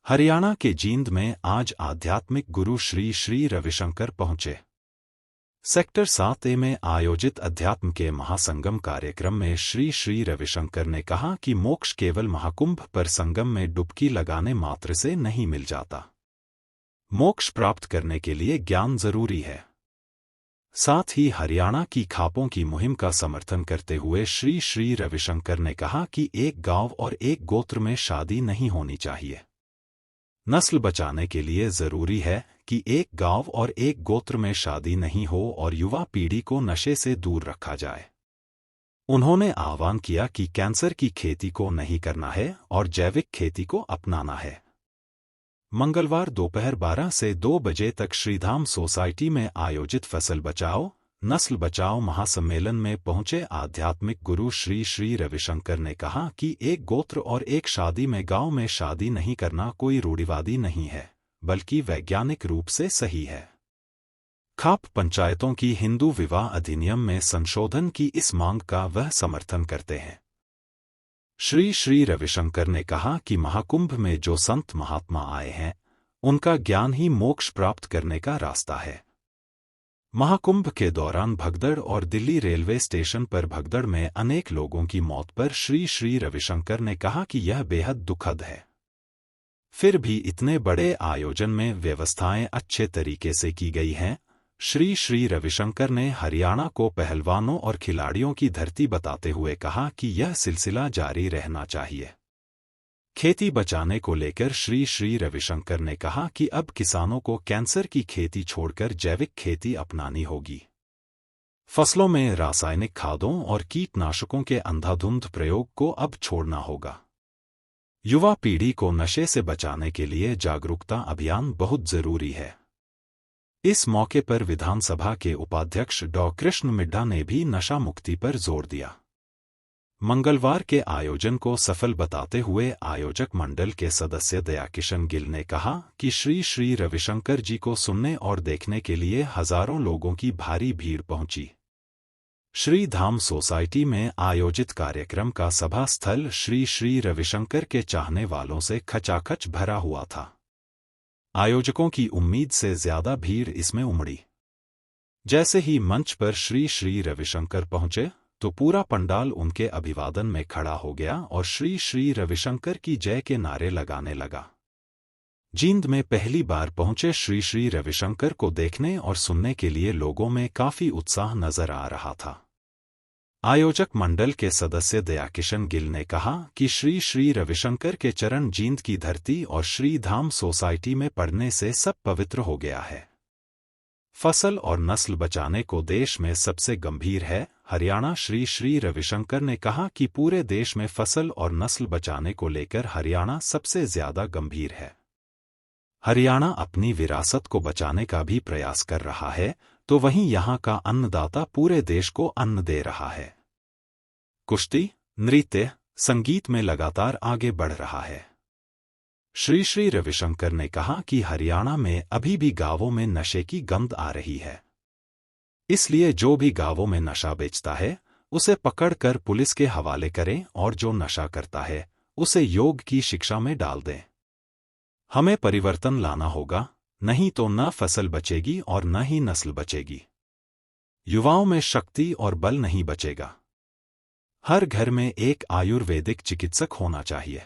हरियाणा के जींद में आज आध्यात्मिक गुरु श्री श्री रविशंकर पहुंचे। सेक्टर 7A में आयोजित अध्यात्म के महासंगम कार्यक्रम में श्री श्री रविशंकर ने कहा कि मोक्ष केवल महाकुंभ पर संगम में डुबकी लगाने मात्र से नहीं मिल जाता। मोक्ष प्राप्त करने के लिए ज्ञान जरूरी है। साथ ही हरियाणा की खापों की मुहिम का समर्थन करते हुए श्री श्री रविशंकर ने कहा कि एक गांव और एक गोत्र में शादी नहीं होनी चाहिए। नस्ल बचाने के लिए जरूरी है कि एक गांव और एक गोत्र में शादी नहीं हो और युवा पीढ़ी को नशे से दूर रखा जाए। उन्होंने आह्वान किया कि कैंसर की खेती को नहीं करना है और जैविक खेती को अपनाना है। मंगलवार दोपहर 12 से 2 बजे तक श्रीधाम सोसाइटी में आयोजित फसल बचाओ नस्ल बचाओ महासम्मेलन में पहुंचे आध्यात्मिक गुरु श्री श्री रविशंकर ने कहा कि एक गोत्र और एक शादी में गांव में शादी नहीं करना कोई रूढ़िवादी नहीं है, बल्कि वैज्ञानिक रूप से सही है। खाप पंचायतों की हिंदू विवाह अधिनियम में संशोधन की इस मांग का वह समर्थन करते हैं। श्री श्री रविशंकर ने कहा कि महाकुंभ में जो संत महात्मा आए हैं, उनका ज्ञान ही मोक्ष प्राप्त करने का रास्ता है। महाकुंभ के दौरान भगदड़ और दिल्ली रेलवे स्टेशन पर भगदड़ में अनेक लोगों की मौत पर श्री श्री रविशंकर ने कहा कि यह बेहद दुखद है। फिर भी इतने बड़े आयोजन में व्यवस्थाएं अच्छे तरीके से की गई हैं। श्री श्री रविशंकर ने हरियाणा को पहलवानों और खिलाड़ियों की धरती बताते हुए कहा कि यह सिलसिला जारी रहना चाहिए। खेती बचाने को लेकर श्री श्री रविशंकर ने कहा कि अब किसानों को कैंसर की खेती छोड़कर जैविक खेती अपनानी होगी। फसलों में रासायनिक खादों और कीटनाशकों के अंधाधुंध प्रयोग को अब छोड़ना होगा। युवा पीढ़ी को नशे से बचाने के लिए जागरूकता अभियान बहुत जरूरी है। इस मौके पर विधानसभा के उपाध्यक्ष डॉ कृष्ण मिड्ढा ने भी नशा मुक्ति पर जोर दिया। मंगलवार के आयोजन को सफल बताते हुए आयोजक मंडल के सदस्य दयाकिशन गिल ने कहा कि श्री श्री रविशंकर जी को सुनने और देखने के लिए हजारों लोगों की भारी भीड़ पहुंची। श्री धाम सोसाइटी में आयोजित कार्यक्रम का सभा स्थल श्री श्री रविशंकर के चाहने वालों से खचाखच भरा हुआ था। आयोजकों की उम्मीद से ज्यादा भीड़ इसमें उमड़ी। जैसे ही मंच पर श्री श्री रविशंकर पहुंचे तो पूरा पंडाल उनके अभिवादन में खड़ा हो गया और श्री श्री रविशंकर की जय के नारे लगाने लगा। जींद में पहली बार पहुंचे श्री श्री रविशंकर को देखने और सुनने के लिए लोगों में काफी उत्साह नजर आ रहा था। आयोजक मंडल के सदस्य दयाकिशन गिल ने कहा कि श्री श्री रविशंकर के चरण जींद की धरती और श्री धाम सोसाइटी में पड़ने से सब पवित्र हो गया है। फसल और नस्ल बचाने को देश में सबसे गंभीर है। हरियाणा श्री श्री रविशंकर ने कहा कि पूरे देश में फसल और नस्ल बचाने को लेकर हरियाणा सबसे ज्यादा गंभीर है। हरियाणा अपनी विरासत को बचाने का भी प्रयास कर रहा है, तो वहीं यहां का अन्नदाता पूरे देश को अन्न दे रहा है। कुश्ती, नृत्य, संगीत में लगातार आगे बढ़ रहा है। श्री श्री रविशंकर ने कहा कि हरियाणा में अभी भी गांवों में नशे की गंध आ रही है। इसलिए जो भी गांवों में नशा बेचता है, उसे पकड़कर पुलिस के हवाले करें और जो नशा करता है, उसे योग की शिक्षा में डाल दें। हमें परिवर्तन लाना होगा, नहीं तो न फसल बचेगी और न ही नस्ल बचेगी। युवाओं में शक्ति और बल नहीं बचेगा। हर घर में एक आयुर्वेदिक चिकित्सक होना चाहिए।